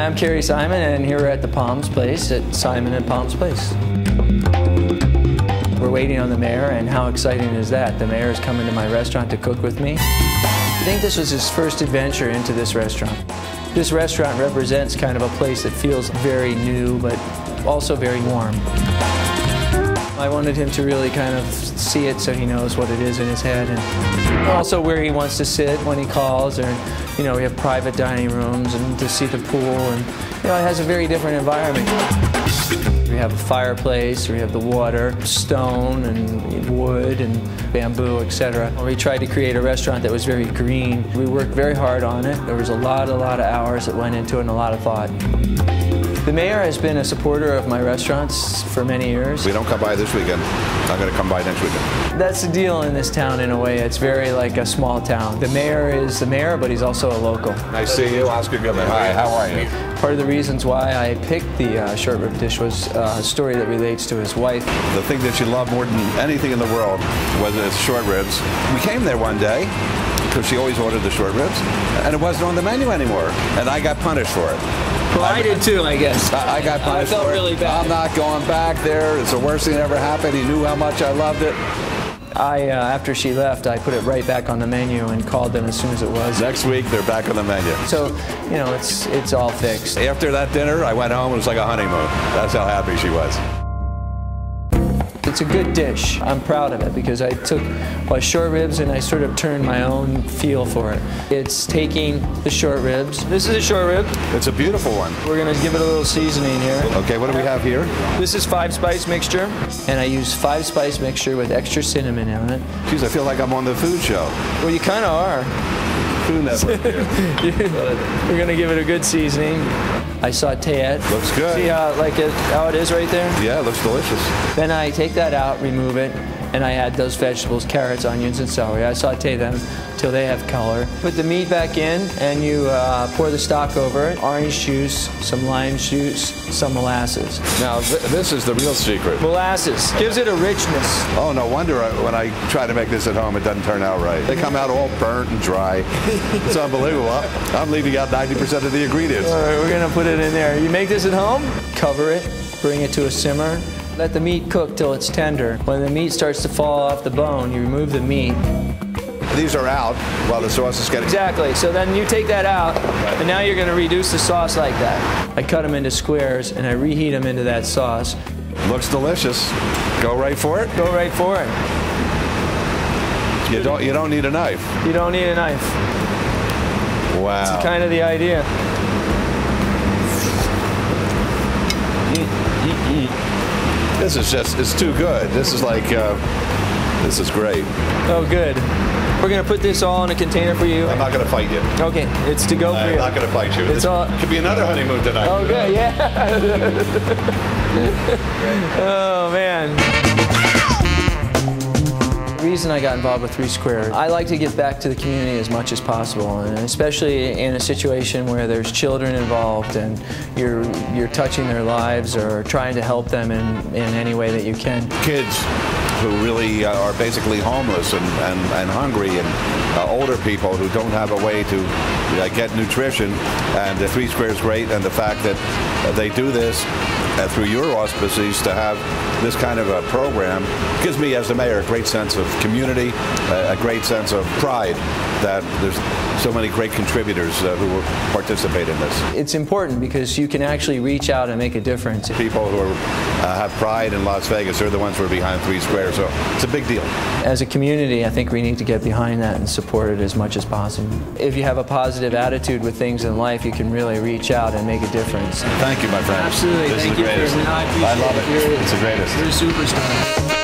I'm Kerry Simon, and here we're at the Palms Place at Simon and Palms Place. We're waiting on the mayor, and how exciting is that? The mayor is coming to my restaurant to cook with me. I think this was his first adventure into this restaurant. This restaurant represents kind of a place that feels very new, but also very warm. I wanted him to really kind of see it so he knows what it is in his head, and also where he wants to sit when he calls, or, you know, we have private dining rooms and to see the pool, and, you know, it has a very different environment. We have a fireplace, we have the water, stone and wood and bamboo, etc. We tried to create a restaurant that was very green. We worked very hard on it. There was a lot of hours that went into it and a lot of thought. The mayor has been a supporter of my restaurants for many years. We don't come by this weekend. I'm going to come by next weekend. That's the deal in this town in a way. It's very like a small town. The mayor is the mayor, but he's also a local. Nice to see you, Oscar Goodman. Hi, how are you? Part of the reasons why I picked the short rib dish was a story that relates to his wife. The thing that she loved more than anything in the world was the short ribs. We came there one day because she always ordered the short ribs, and it wasn't on the menu anymore, and I got punished for it. Well, I did too, I guess. I got punished for it. I felt really bad. I'm not going back there. It's the worst thing that ever happened. He knew how much I loved it. After she left, I put it right back on the menu and called them as soon as it was. Next week, they're back on the menu. So, you know, it's all fixed. After that dinner, I went home. It was like a honeymoon. That's how happy she was. It's a good dish. I'm proud of it because I took my short ribs and I sort of turned my own feel for it. It's taking the short ribs. This is a short rib. It's a beautiful one. We're going to give it a little seasoning here. Okay, what do we have here? This is 5-spice mixture, and I use 5-spice mixture with extra cinnamon in it. Geez, I feel like I'm on the food show. Well, you kind of are. Food Network. We're going to give it a good seasoning. I saute it. Looks good. See how it is right there? Yeah, it looks delicious. Then I take that out, remove it, and I add those vegetables, carrots, onions, and celery. I saute them till they have color. Put the meat back in, and you pour the stock over it. Orange juice, some lime juice, some molasses. Now, this is the real secret. Molasses. Gives it a richness. Oh, no wonder when I try to make this at home, it doesn't turn out right. They come out all burnt and dry. It's unbelievable. I'm leaving out 90% of the ingredients. All right, we're going to put it in there. You make this at home, cover it, bring it to a simmer. Let the meat cook till it's tender. When the meat starts to fall off the bone, you remove the meat. These are out while the sauce is getting... Exactly. So then you take that out, and now you're going to reduce the sauce like that. I cut them into squares, and I reheat them into that sauce. Looks delicious. Go right for it? Go right for it. You don't need a knife. You don't need a knife. Wow. That's kind of the idea. This is just, it's too good. This is like, this is great. Oh, good. We're going to put this all in a container for you. I'm not going to fight you. Okay, it's to go for you. I'm not going to fight you. It's all... Could be another honeymoon tonight. Oh, good, yeah. Oh, man. The reason I got involved with 3 Square, I like to give back to the community as much as possible, and especially in a situation where there's children involved and you're touching their lives or trying to help them in any way that you can. Kids who really are basically homeless and hungry, and older people who don't have a way to get nutrition, and the 3 Square is great, and the fact that they do this through your auspices to have this kind of a program gives me, as the mayor, a great sense of community, a great sense of pride that there's so many great contributors who will participate in this. It's important because you can actually reach out and make a difference. People who have pride in Las Vegas, they're the ones who are behind 3 Square, so it's a big deal. As a community, I think we need to get behind that and support it as much as possible. If you have a positive attitude with things in life, you can really reach out and make a difference. Thank you, my friend. Absolutely. This Thank is the you. greatest. I love it. It's the greatest. You're a superstar.